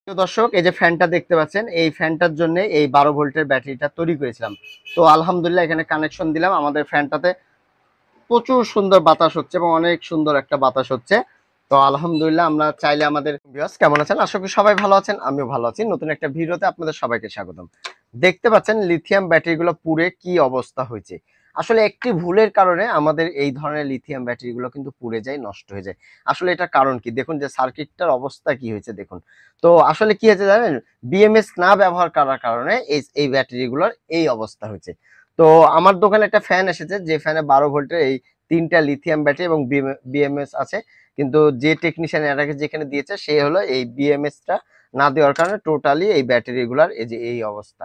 তো দর্শক, এই যে ফ্যানটা দেখতে পাচ্ছেন, এই ফ্যানটার জন্য এই 12 ভোল্টের ব্যাটারিটা তৈরি করেছিলাম। তো আলহামদুলিল্লাহ এখানে কানেকশন দিলাম। আমাদের ফ্যানটাতে প্রচুর সুন্দর বাতাস হচ্ছে এবং অনেক সুন্দর একটা বাতাস হচ্ছে। তো আলহামদুলিল্লাহ আমরা চাইলে আমাদের ভিউয়ার্স কেমন আছেন, আশা করি সবাই ভালো আছেন, আমিও ভালো আছি। নতুন একটা ভিডিওতে আপনাদের সবাইকে স্বাগতম। দেখতে পাচ্ছেন লিথিয়াম ব্যাটারিগুলো পুড়ে কি অবস্থা হয়েছে। আসলে একটি ভুলের কারণে আমাদের এই ধরনের লিথিয়াম ব্যাটারিগুলো কিন্তু পুড়ে যায়, নষ্ট হয়ে যায়। আসলে এটা কারণ কি, দেখুন যে সার্কিটটার অবস্থা কি হয়েছে দেখুন। তো আসলে কি হয়েছে জানেন, বিএমএস না ব্যবহার করার কারণে এই ব্যাটারিগুলোর এই অবস্থা হয়েছে। তো আমার দোকানে একটা ফ্যান এসেছে, যে ফ্যানে 12 ভোল্টের এই 3টা লিথিয়াম ব্যাটারি এবং বিএমএস আছে। কিন্তু যে টেকনিশিয়ান এটাকে যেখানে দিয়েছে সে হলো এই বিএমএস টা না দেওয়ার কারণে টোটালি এই ব্যাটারি গুলার এই যে এই অবস্থা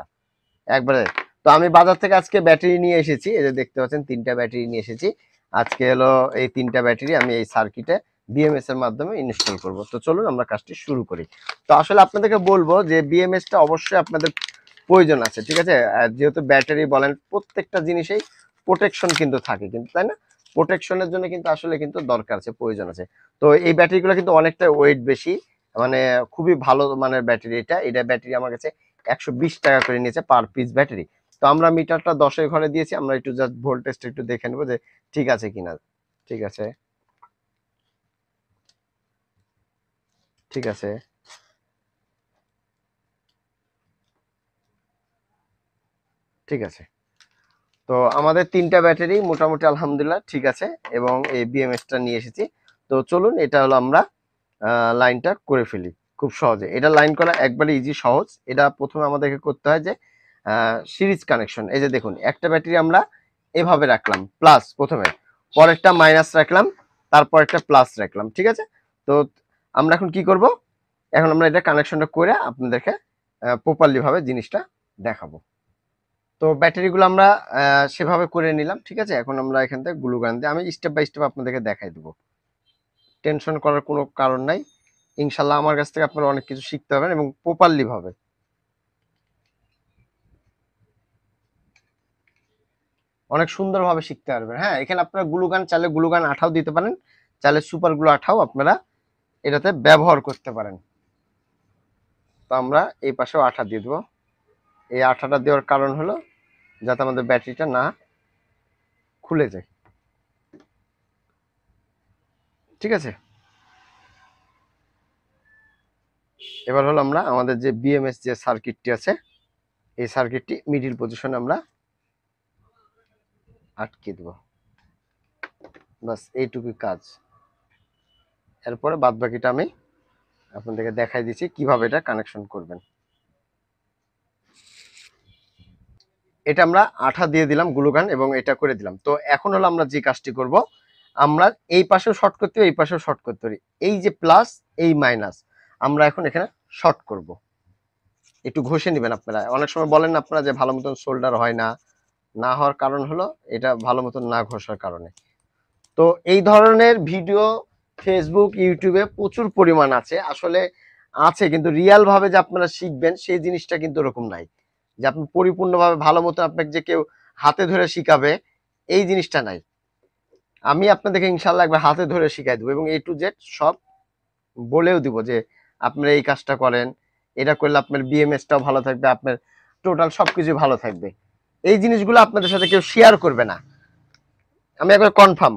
একবারে। তো আমি বাজার থেকে আজকে ব্যাটারি নিয়ে এসেছি, এই যে দেখতে পাচ্ছেন 3টা ব্যাটারি নিয়ে এসেছি। আজকে হলো এই 3টা ব্যাটারি আমি এই সার্কিটে বিএমএস এর মাধ্যমে ইনস্টল করব। তো চলুন আমরা কাজটি শুরু করি। তো আসলে আপনাদেরকে বলবো যে বিএমএস টা অবশ্যই আপনাদের প্রয়োজন আছে, ঠিক আছে। যেহেতু ব্যাটারি বলেন প্রত্যেকটা জিনিসেই প্রোটেকশন কিন্তু থাকে, কিন্তু তাই না? প্রোটেকশনের জন্য কিন্তু আসলে কিন্তু দরকার আছে, প্রয়োজন আছে। তো এই ব্যাটারিগুলো কিন্তু অনেকটা ওয়েট বেশি, মানে খুবই ভালো মানের ব্যাটারি। এটা ব্যাটারি আমার কাছে 120 টাকা করে নিয়েছে পার পিস ব্যাটারি। তো আমরা মিটারটা 10-এর ঘরে দিয়েছি, আমরা একটু জাস্ট ভোল্টেজটা একটু দেখে নেবো যে ঠিক আছে কিনা। ঠিক আছে, ঠিক আছে, ঠিক আছে। তো আমাদের 3টা ব্যাটারি মোটামুটি আলহামদুলিল্লাহ ঠিক আছে, এবং এই বিএমএস টা নিয়ে এসেছি। তো চলুন এটা হলো আমরা লাইনটা করে ফেলি খুব সহজে। এটা লাইন করা একবারে ইজি, সহজ। এটা প্রথমে আমাদেরকে করতে হয় যে সিরিজ কানেকশন। এই যে দেখুন, একটা ব্যাটারি আমরা এভাবে রাখলাম প্লাস, প্রথমে পরেরটা মাইনাস রাখলাম, তারপর একটা প্লাস রাখলাম, ঠিক আছে। তো আমরা এখন কি করব, এখন আমরা এটা কানেকশনটা করে আপনাদেরকে প্রপারলি ভাবে জিনিসটা দেখাবো। তো ব্যাটারিগুলো আমরা সেভাবে করে নিলাম, ঠিক আছে। এখন আমরা এখান থেকে গ্লু গান দিয়ে আমি স্টেপ বাই স্টেপ আপনাদেরকে দেখাই দেবো। টেনশন করার কোনো কারণ নাই, ইনশাল্লাহ আমার কাছ থেকে আপনারা অনেক কিছু শিখতে পারবেন এবং প্রপারলি ভাবে অনেক সুন্দরভাবে শিখতে পারবেন। হ্যাঁ, এখানে আপনারা গ্লু গান চাইলে গ্লু গান আঠাও দিতে পারেন, চাইলে সুপার গ্লু আঠাও আপনারা এটাতে ব্যবহার করতে পারেন। তো আমরা এই পাশেও আঠা দিয়ে দেবো। এই আঠাটা দেওয়ার কারণ হলো যাতে আমাদের ব্যাটারিটা না খুলে যায়, ঠিক আছে। এবার হলো আমরা আমাদের যে বিএমএস যে সার্কিটটি আছে, এই সার্কিটটি মিডিল পজিশনে আমরা আটকে দেবো, বাস এইটুকুই কাজ। এরপরে বাদ বাকিটা আমি আপনাদেরকে দেখাই দিচ্ছি কিভাবে এটা কানেকশন করবেন। এটা আমরা আঠা দিয়ে দিলাম গ্লুগান এবং এটা করে দিলাম। তো এখন হলো আমরা যে কাজটি করব, আমরা এই পাশেও শর্ট করতে পারি, এই পাশেও শর্ট করতে পারি। এই যে প্লাস, এই মাইনাস, আমরা এখন এখানে শর্ট করব। একটু ঘষে নেবেন আপনারা। অনেক সময় বলেন আপনারা যে ভালো মতন সোল্ডার হয় না, না হওয়ার কারণ হলো এটা ভালো মতন না ঘষার কারণে। তো এই ধরনের ভিডিও ফেসবুক ইউটিউবে প্রচুর পরিমাণ আছে, আসলে আছে, কিন্তু রিয়াল ভাবে যে আপনারা শিখবেন সেই জিনিসটা কিন্তু ওরকম নাই, যে আপনি পরিপূর্ণভাবে ভালো মতো আপনাকে যে কেউ হাতে ধরে শিখাবে, এই জিনিসটা নাই। আমি আপনাদেরকে ইনশাল্লাহ একবার হাতে ধরে শিখাই দেবো এবং এ টু জেড সব বলেও দিব যে আপনারা এই কাজটা করেন, এটা করলে আপনার বিএমএসটাও ভালো থাকবে, আপনার টোটাল সবকিছু ভালো থাকবে। এই জিনিসগুলো আপনাদের সাথে কেউ শেয়ার করবে না, আমি একবার কনফার্ম।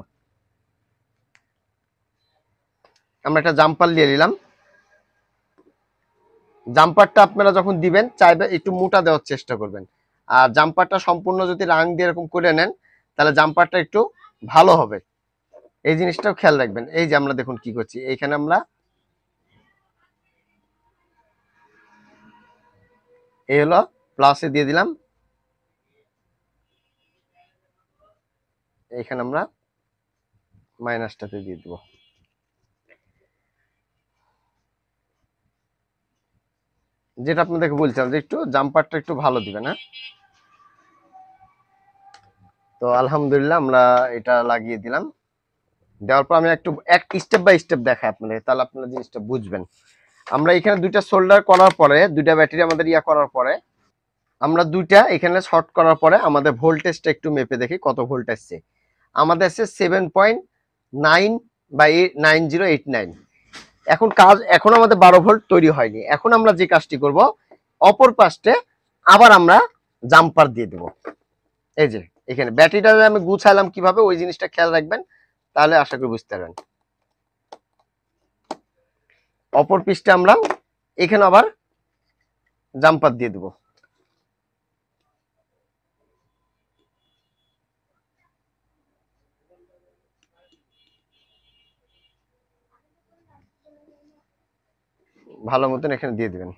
আমরা একটা জাম্পার নিয়ে নিলাম। জাম্পারটা আপনারা যখন দিবেন চাইবে একটু মোটা দেওয়ার চেষ্টা করবেন। আর জাম্পারটা সম্পূর্ণ যদি রাং দিয়ে এরকম করে নেন তাহলে জাম্পারটা একটু ভালো হবে, এই জিনিসটাও খেয়াল রাখবেন। এই যে আমরা দেখুন কি করছি, এইখানে আমরা এই হলো প্লাসে দিয়ে দিলাম, এইখানে আমরা মাইনাসটাতে দিয়ে দিব। যেটা আপনাদেরকে বলছিলাম যে একটু জাম্পারটা একটু ভালো দিবেন, হ্যাঁ। তো আলহামদুলিল্লাহ আমরা এটা লাগিয়ে দিলাম। দেওয়ার পর আমি একটু এক স্টেপ বাই স্টেপ দেখাই আপনাদের, তাহলে আপনারা জিনিসটা বুঝবেন। আমরা এখানে দুইটা সোল্ডার করার পরে, দুইটা ব্যাটারি আমাদের ইয়া করার পরে, আমরা দুইটা এখানে শর্ট করার পরে আমাদের ভোল্টেজটা একটু মেপে দেখি কত ভোল্ট আসছে। আমাদের আছে 7.9 বা 9089। এখন আমাদের 12 ভোল্ট তৈরি হয়নি। এখন আমরা যে কাজটি করব, অপর পাশে আবার আমরা জাম্পার দিয়ে দেব। এই যে এখানে ব্যাটারিটা আমি গুছাইলাম কিভাবে, ওই জিনিসটা খেয়াল রাখবেন, তাহলে আশা করি বুঝতে পারবেন। অপর পৃষ্ঠে আমরা এখানে আবার জাম্পার দিয়ে দেব। ভালো মতন এখানে দিয়ে দিবেন।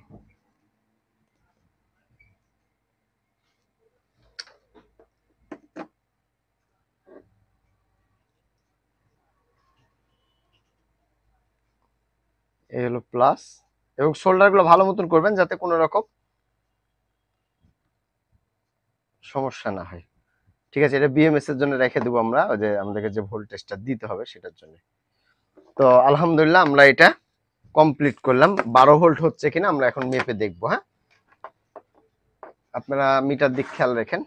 এই হলো প্লাস, এবং শোল্ডার গুলো ভালো মতন করবেন যাতে কোনো রকম সমস্যা না হয়। ঠিক আছে, এটা বিএমএস এর জন্য রেখে দেবো আমরা, ওই যে আমাদেরকে যে ভোল্টেজটা দিতে হবে সেটার জন্য। তো আলহামদুলিল্লাহ আমরা এটা কমপ্লিট করলাম। 12 ভোল্ট হচ্ছে কিনা আমরা এখন মেপে দেখবো। হ্যাঁ, আপনারা মিটার দিক খেয়াল রাখেন।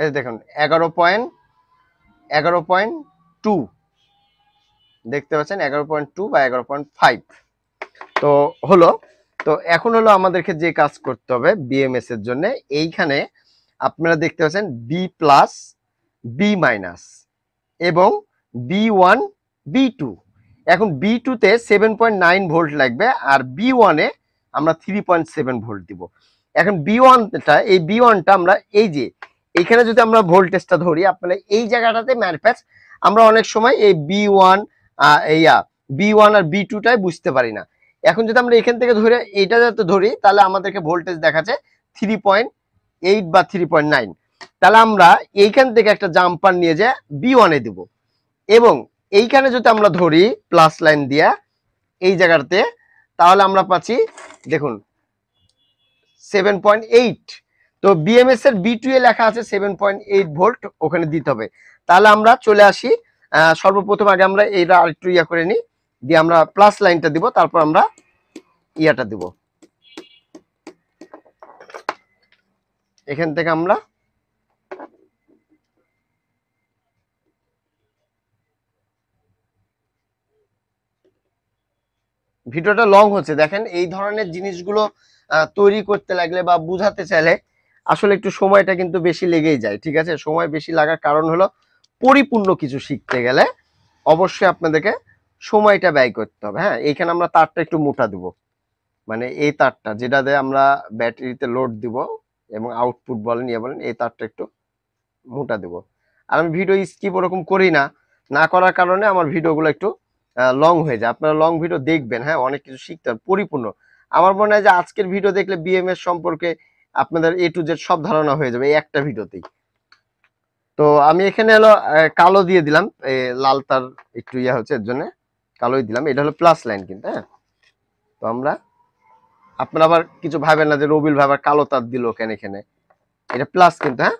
এই দেখুন 11.2 দেখতে পাচ্ছেন, 11.2 বা 11.5 তো হলো। তো এখন হলো আমাদেরকে যে কাজ করতে হবে বিএমএস এর জন্য, এইখানে আপনারা দেখতে পাচ্ছেন বি প্লাস, বি মাইনাস এবং বি1, বি2। এখন বি2 তে 7.9 ভোল্ট লাগবে, আর বি1 এ আমরা 3.7 ভোল্ট দিব। এখন বি1টা, এই বি1টা আমরা এই যে এখানে যদি আমরা ভোল্টেজটা ধরি, আপনারা এই জায়গাটাতে ম্যারপ্যাচ, আমরা অনেক সময় এই বি1 বি1 আর বি2টাই বুঝতে পারি না। এখন যদি আমরা এখান থেকে ধরে এইটা যাতে ধরি, তাহলে আমাদেরকে ভোল্টেজ দেখাচ্ছে 3.8 বা 3.9। তাহলে আমরা এইখান থেকে একটা জাম্পার নিয়ে যে বি1 এ দিব, এবং এইখানে যদি আমরা ধরি প্লাস লাইন দিয়া এই জায়গাতে, তাহলে আমরা পাচ্ছি দেখুন 7.8। তো বিএমএস এর বি2 এ লেখা আছে 7.8 ভোল্ট, ওখানে দিতে হবে। তাহলে আমরা চলে আসি, সর্বপ্রথম আগে আমরা এইটা আরেকটু ইয়া করে নিই, দিয়ে আমরা প্লাস লাইনটা দিব, তারপর আমরা ইয়াটা দিব। এখান থেকে আমরা ভিডিওটা লং হচ্ছে, দেখেন এই ধরনের জিনিসগুলো তৈরি করতে লাগলে বা বুঝাতে চাইলে আসলে একটু সময়টা কিন্তু বেশি লেগেই যায়। ঠিক আছে, সময় বেশি লাগার কারণ হলো পরিপূর্ণ কিছু শিখতে গেলে অবশ্যই আপনাদেরকে সময়টা ব্যয় করতে হবে। হ্যাঁ, এইখানে আমরা তারটা একটু মোটা দেবো, মানে এই তারটা যেটা দিয়ে আমরা ব্যাটারিতে লোড দিব এবং আউটপুট বলেন ইয়ে বলেন, এই তারটা একটু মোটা দেবো। আর আমি ভিডিও স্কিপ ওরকম করি না, না করার কারণে আমার ভিডিওগুলো একটু লং হয়ে যায়। আপনারা লং ভিডিও দেখবেন, হ্যাঁ, অনেক কিছু শিখতে হবে পরিপূর্ণ। আমার মনে হয় যে আজকের ভিডিও দেখলে বিএমএস সম্পর্কে আপনাদের এ টু জেড সব ধারণা হয়ে যাবে এই একটা ভিডিওতেই। তো আমি এখানে হলো কালো দিয়ে দিলাম, লাল তার একটু ইয়া হচ্ছে এর জন্য কালোই দিলাম। এটা হলো প্লাস লাইন কিন্তু। হ্যাঁ, তো আমরা, আপনারা আবার কিছু ভাবেন না যে রবিল ভাই আবার কালো তার দিল কেন এখানে, এটা প্লাস কিন্তু। হ্যাঁ,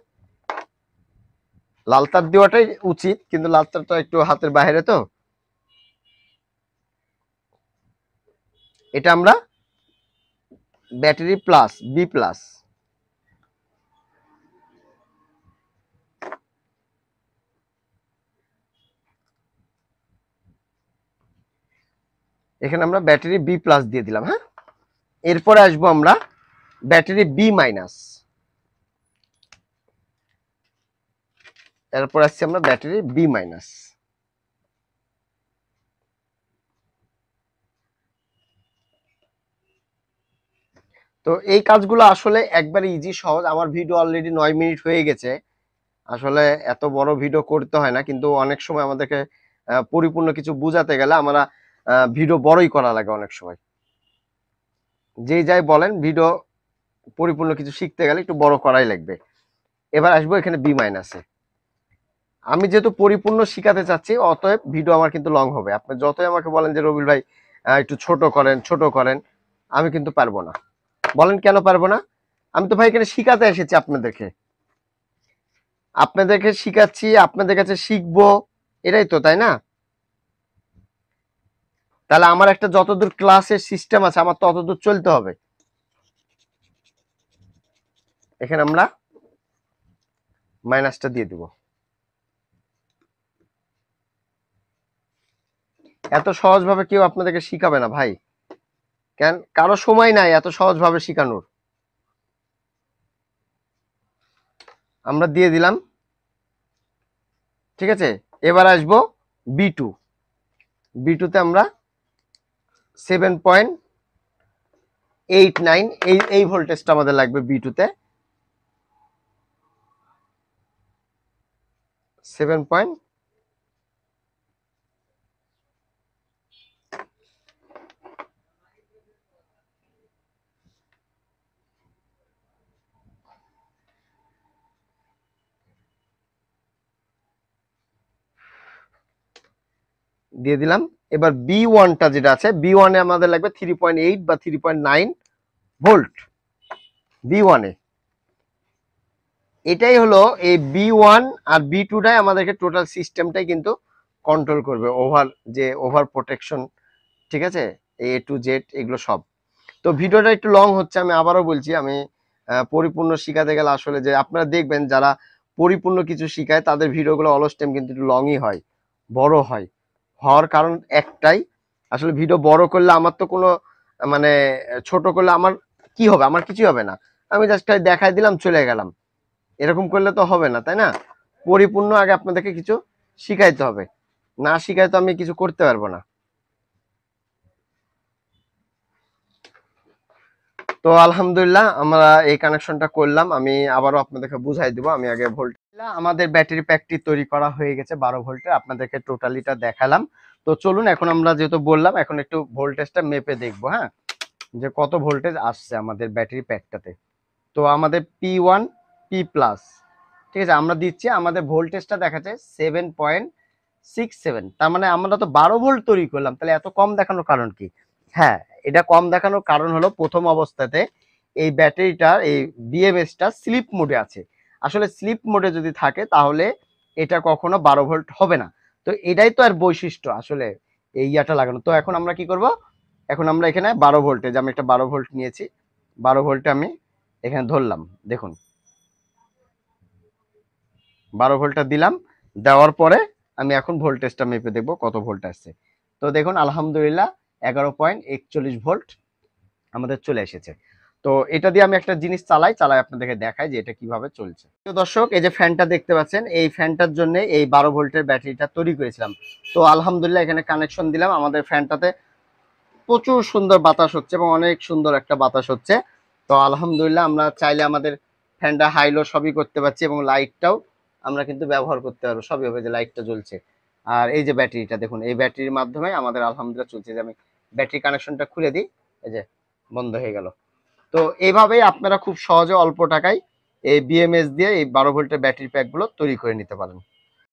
লাল তার দেওয়াটাই উচিত, কিন্তু লাল তারটা একটু হাতের বাইরে। তো এটা আমরা ব্যাটারি প্লাস, বি প্লাস। এখানে আমরা ব্যাটারি বি প্লাস দিয়ে দিলাম। হ্যাঁ, এরপরে আসবো আমরা ব্যাটারি বি মাইনাস, এরপর আসছি আমরা ব্যাটারি বি মাইনাস। তো এই কাজগুলো আসলে একবারে ইজি সহজ। আমার ভিডিও অলরেডি 9 মিনিট হয়ে গেছে। আসলে এত বড় ভিডিও করতে হয় না, কিন্তু অনেক সময় আমাদেরকে পরিপূর্ণ কিছু বুঝাতে গেলে আমরা ভিডিও বড়ই করা লাগে অনেক সময়। যেই যাই বলেন, ভিডিও পরিপূর্ণ কিছু শিখতে গেলে একটু বড় করাই লাগবে। এবার আসবো এখানে বি মাইনাসে। আমি যেহেতু পরিপূর্ণ শিখাতে চাচ্ছি, অতএব ভিডিও আমার কিন্তু লং হবে। আপনি যতই আমাকে বলেন যে রবিল ভাই একটু ছোট করেন ছোট করেন, আমি কিন্তু পারবো না। বলেন কেন পারবো না? আমি তো ভাই এখানে শিখাতে এসেছি আপনাদেরকে, আপনাদেরকে শিখাচ্ছি, আপনাদের কাছে শিখবো, এটাই তো, তাই না? তাহলে আমার একটা যতদূর ক্লাসের সিস্টেম আছে, আমার ততদূর চলতে হবে। এখানে আমরা মাইনাসটা দিয়ে দিব। এত সহজভাবে কেউ আপনাদেরকে শিখাবে না ভাই, কেন কারো সময় নাই এত সহজভাবে শিখানোর। আমরা দিয়ে দিলাম, ঠিক আছে। এবার আসবো B2, B2তে আমরা 7.89, এই ভোল্টেজটা আমাদের লাগবে B2তে। 7 দিয়ে দিলাম। এবার B1টা যেটা আছে, B1 এ আমাদের লাগবে 3.8 বা 3.9 ভোল্ট। B1 এ এটাই হলো এই B1 আর B2টাই আমাদেরকে টোটাল সিস্টেমটাই কিন্তু কন্ট্রোল করবে, ওভার প্রোটেকশন, ঠিক আছে, A to Z এগুলো সব। তো ভিডিওটা একটু লং হচ্ছে, আমি আবারও বলছি, আমি পরিপূর্ণ শিখাতে গেলে আসলে যে আপনারা দেখবেন যারা পরিপূর্ণ কিছু শিখায় তাদের ভিডিওগুলো অলস টাইম কিন্তু একটু লংই হয়, বড় হয়। হওয়ার কারণ একটাই, আসলে ভিডিও বড় করলে আমার তো কোনো মানে ছোট করলে আমার কি হবে, আমার কিছুই হবে না, আমি জাস্ট দেখাই দিলাম চলে গেলাম, এরকম করলে তো হবে না, তাই না? পরিপূর্ণ আগে আপনাদেরকে কিছু শিখাইতে হবে, না শিখাই তো আমি কিছু করতে পারবো না। তো আলহামদুলিল্লাহ আমরা এই কানেকশনটা করলাম, আমি আবারও আপনাদেরকে বুঝাই দিব। আমি আগে ভোল্ট, আমাদের ব্যাটারি প্যাকটি তৈরি করা হয়ে গেছে 12 ভোল্টের, আপনাদেরকে টোটালিটা দেখালাম। তো চলুন এখন আমরা যেহেতু বললাম এখন একটু ভোল্টেজটা মেপে দেখবো, হ্যাঁ, যে কত ভোল্টেজ আসছে আমাদের ব্যাটারি প্যাকটাতে। তো আমাদের P1 P+, ঠিক আছে, আমরা দিচ্ছি, আমাদের ভোল্টেজটা দেখাচ্ছে 7.67, তার মানে আমরা তো 12 ভোল্ট তৈরি করলাম, তাহলে এত কম দেখানোর কারণ কি? হ্যাঁ, এটা কম দেখানোর কারণ হলো প্রথম অবস্থাতে এই ব্যাটারিটার এই বিএমএসটা স্লিপ মোডে আছে। আসলে স্লিপ মোডে যদি থাকে তাহলে এটা কখনো 12 ভোল্ট হবে না। তো এটাই তো আর বৈশিষ্ট্য আসলে এই ইয়াটা লাগানো। তো এখন আমরা কি করব, এখন আমরা এখানে 12 ভোল্টেজ, আমি একটা 12 ভোল্ট নিয়েছি, 12 ভোল্টে আমি এখানে ধরলাম, দেখুন 12 ভোল্টটা দিলাম, দেওয়ার পরে আমি এখন ভোল্টেজটা মেপে দেখবো কত ভোল্ট আসছে। তো দেখুন আলহামদুলিল্লাহ 11.41 ভোল্ট আমাদের চলে এসেছে। তো এটা দিয়ে আমি একটা জিনিস চালাই আপনাদেরকে দেখাই যে এটা কিভাবে চলছে। তো দর্শক, এই যে ফ্যানটা দেখতে পাচ্ছেন, এই ফ্যানটার জন্য এই 12 ভোল্টের ব্যাটারিটা তৈরি করেছিলাম। তো আলহামদুলিল্লাহ এখানে কানেকশন দিলাম, আমাদের ফ্যানটাতে প্রচুর সুন্দর বাতাস হচ্ছে এবং অনেক সুন্দর একটা বাতাস হচ্ছে। তো আলহামদুলিল্লাহ আমরা চাইলে আমাদের ফ্যানটা হাই লো সবই করতে পারছি এবং লাইটটাও আমরা কিন্তু ব্যবহার করতে পারবো, সবই হবে, যে লাইটটা জ্বলছে। আর এই যে ব্যাটারিটা দেখুন, এই ব্যাটারির মাধ্যমে আমাদের আলহামদুলিল্লাহ চলছে। যে আমি ব্যাটারি কানেকশনটা খুলে দিই, এই যে বন্ধ হয়ে গেল। তো এইভাবেই আপনারা খুব সহজে অল্প টাকায় এই বিএমএস দিয়ে এই 12 ভোল্টের ব্যাটারি প্যাকগুলো তৈরি করে নিতে পারেন।